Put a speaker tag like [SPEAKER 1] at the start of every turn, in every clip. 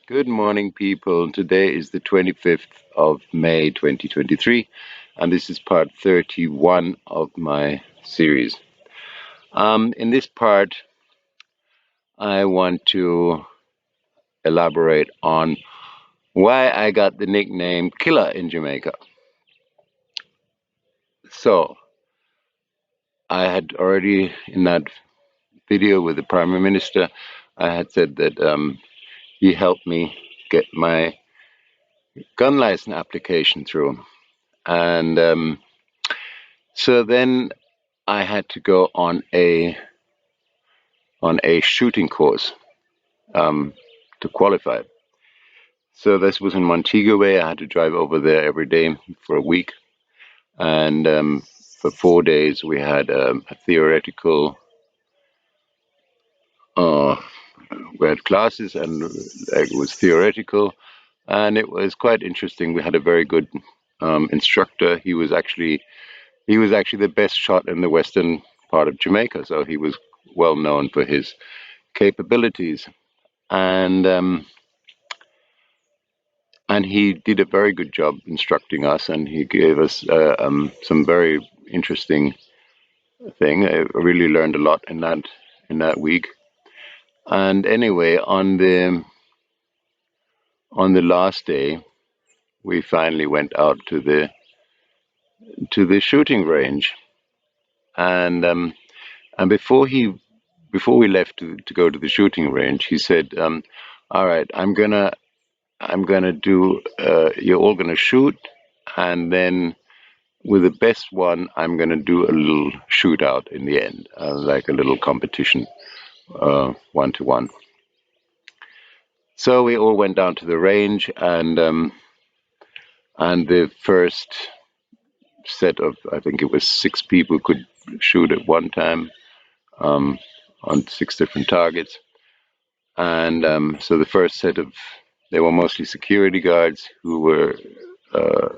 [SPEAKER 1] Good morning, people. Today is the 25th of May 2023, and this is part 31 of my series. In this part, I want to elaborate on why I got the nickname Killer in Jamaica. So, I had already, in that video with the Prime Minister, I had said that he helped me get my gun license application through. And so then I had to go on a shooting course to qualify. So this was in Montego Bay. I had to drive over there every day for a week, and for 4 days we had a theoretical. Uh, we had classes, and it was theoretical, and it was quite interesting. We had a very good instructor. He was actually the best shot in the western part of Jamaica, so he was well known for his capabilities. And he did a very good job instructing us, and he gave us some very interesting thing. I really learned a lot in that week. And anyway, on the last day, we finally went out to the shooting range, and before we left to go to the shooting range, he said, "All right, I'm gonna do. You're all gonna shoot, and then with the best one, I'm going to do a little shootout in the end, like a little competition, 1-to-1." So we all went down to the range, and the first set of, I think it was 6 people, could shoot at one time, on 6 different targets. And so the first set of, they were mostly security guards who were uh,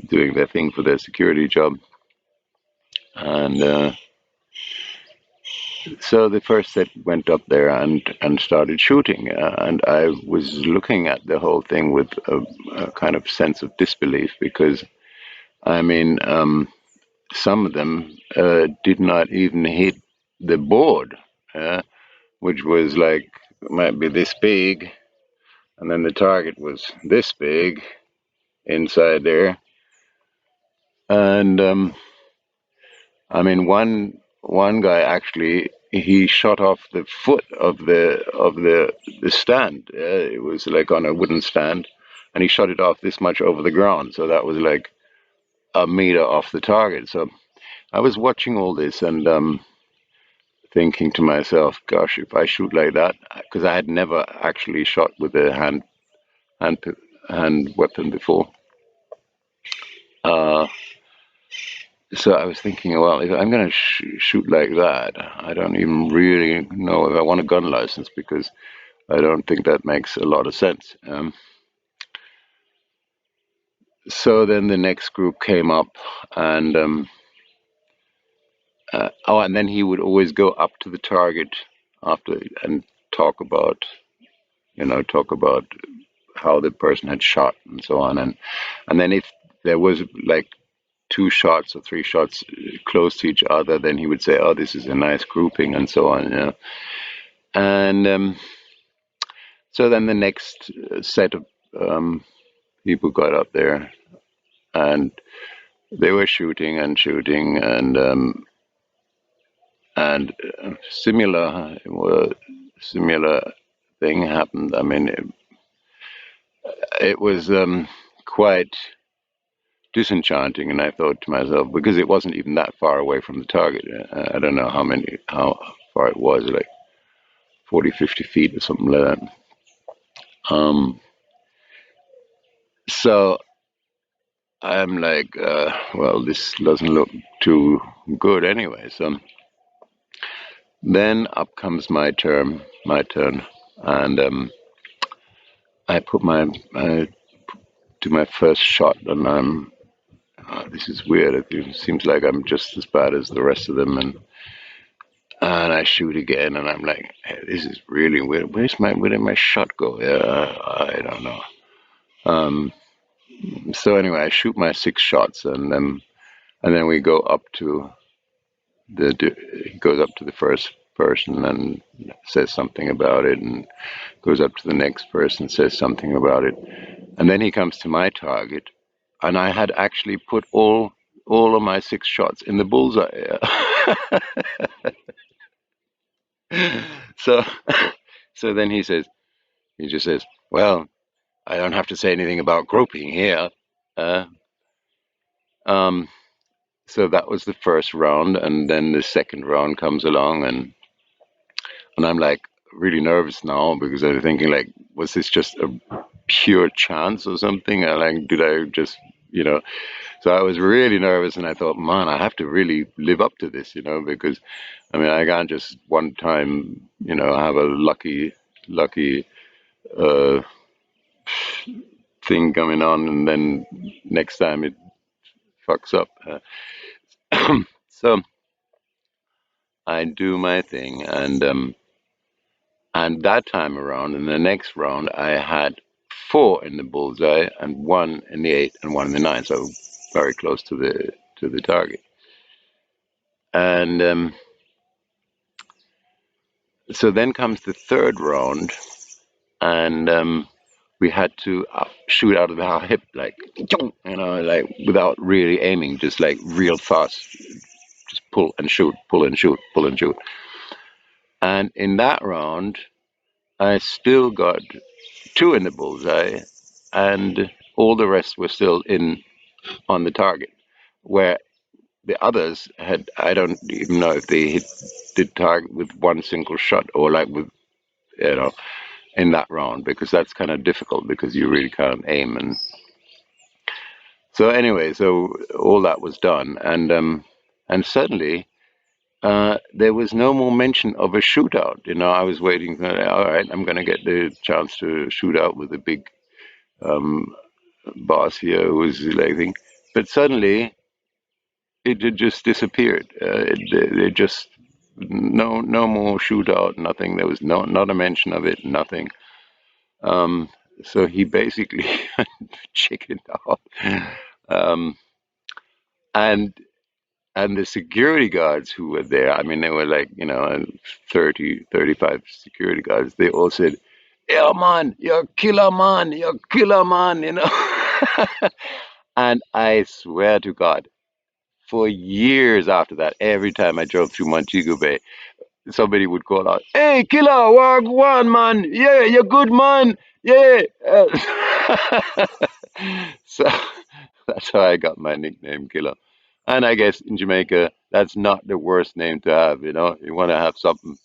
[SPEAKER 1] doing their thing for their security job. And so the first set went up there and started shooting, and I was looking at the whole thing with a kind of sense of disbelief, because I mean, some of them did not even hit the board, which was like, might be this big, and then the target was this big inside there. And I mean, one guy actually, he shot off the foot of the stand. It was like on a wooden stand, and he shot it off this much over the ground. So that was like a meter off the target. So I was watching all this and thinking to myself, "Gosh, if I shoot like that," because I had never actually shot with a hand hand weapon before. Uh, So I was thinking, well, if I'm going to shoot like that, I don't even really know if I want a gun license, because I don't think that makes a lot of sense. So then the next group came up, and and then he would always go up to the target after and talk about, talk about how the person had shot and so on, and then if there was like 2 shots or 3 shots close to each other, then he would say, "Oh, this is a nice grouping," and so on. And so then the next set of people got up there, and they were shooting and shooting, and similar thing happened. I mean, it was quite disenchanting, and I thought to myself, because it wasn't even that far away from the target. I don't know how far it was, like 40, 50 feet or something like that. So I'm like, well, this doesn't look too good anyway. So then up comes my turn, and I put do my first shot, and this is weird. It seems like I'm just as bad as the rest of them, and I shoot again, and I'm like, hey, this is really weird. Where did my shot go? I don't know. Um, so anyway, I shoot my 6 shots, and then we go up to he goes up to the first person and says something about it, and goes up to the next person, says something about it, and then he comes to my target, and I had actually put all of my 6 shots in the bullseye. So so then he just says, well, I don't have to say anything about groping here. Uh, um, so that was the first round, and then the second round comes along, and I'm like really nervous now because I'm thinking like, was this just a pure chance or something? And like, did I just, you know? So I was really nervous, and I thought, man, I have to really live up to this, because I mean, I can't just one time, have a lucky uh, thing coming on, and then next time it fucks up. So I do my thing, and that time around, in the next round, I had 4 in the bullseye and 1 in the 8 and 1 in the 9, so very close to the target. And so then comes the third round, and we had to shoot out of our hip, like, like without really aiming, just like real fast, just pull and shoot, pull and shoot, pull and shoot. And in that round, I still got 2 in the bullseye, and all the rest were still in on the target. Where the others had, I don't even know if they hit the target with one single shot, or like with, in that round, because that's kind of difficult because you really can't aim. And so anyway, so all that was done, and suddenly there was no more mention of a shootout. I was waiting. All right, I'm going to get the chance to shoot out with the big um, boss here who was electing, but suddenly it had just disappeared. It just no more shootout, nothing. There was not a mention of it, nothing. Um, so he basically chickened out, um, and and the security guards who were there. I mean, they were like 30, 35 security guards. They all said, "Yeah, man, you're killer, man, you're killer, man." And I swear to God, for years after that, every time I drove through Montego Bay, somebody would call out, "Hey, killer, walk one, man. Yeah, you're good, man. Yeah." So that's how I got my nickname, Killer. And I guess in Jamaica, that's not the worst name to have. You want to have something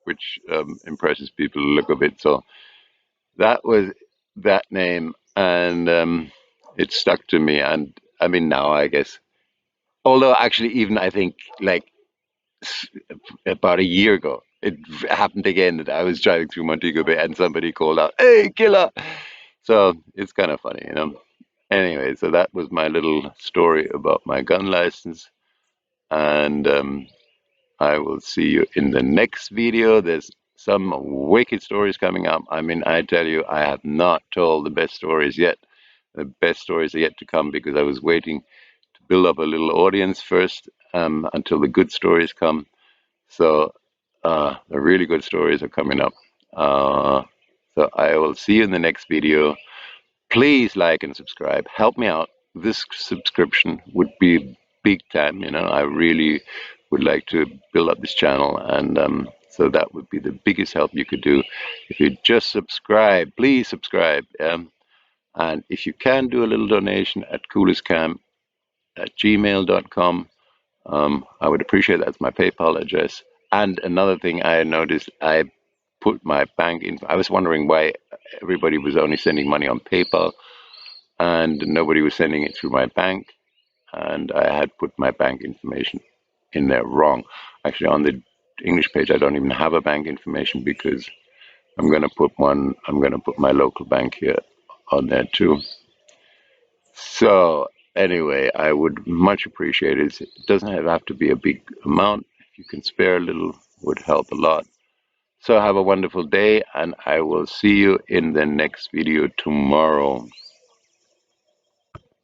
[SPEAKER 1] which impresses people a little bit. So that was that name, and it stuck to me. And I mean, now I guess, although actually, even I think like about a year ago, it happened again that I was driving through Montego Bay and somebody called out, "Hey, killer!" So it's kind of funny. Anyway, so that was my little story about my gun license, and I will see you in the next video. There's some wicked stories coming up. I mean, I tell you, I have not told the best stories yet. The best stories are yet to come because I was waiting to build up a little audience first, until the good stories come. So the really good stories are coming up. Uh, so I will see you in the next video. Please like and subscribe. Help me out. This subscription would be big time. I really would like to build up this channel, and so that would be the biggest help you could do. If you just subscribe, please subscribe. And if you can do a little donation at coolestcam@gmail.com, I would appreciate that. That's my PayPal address. And another thing I noticed, I put my bank in. I was wondering why everybody was only sending money on PayPal and nobody was sending it through my bank. And I had put my bank information in there wrong. Actually, on the English page, I don't even have a bank information because I'm going to put my local bank here on there too. So anyway, I would much appreciate it. It doesn't have to be a big amount. If you can spare a little would help a lot. So have a wonderful day, and I will see you in the next video tomorrow.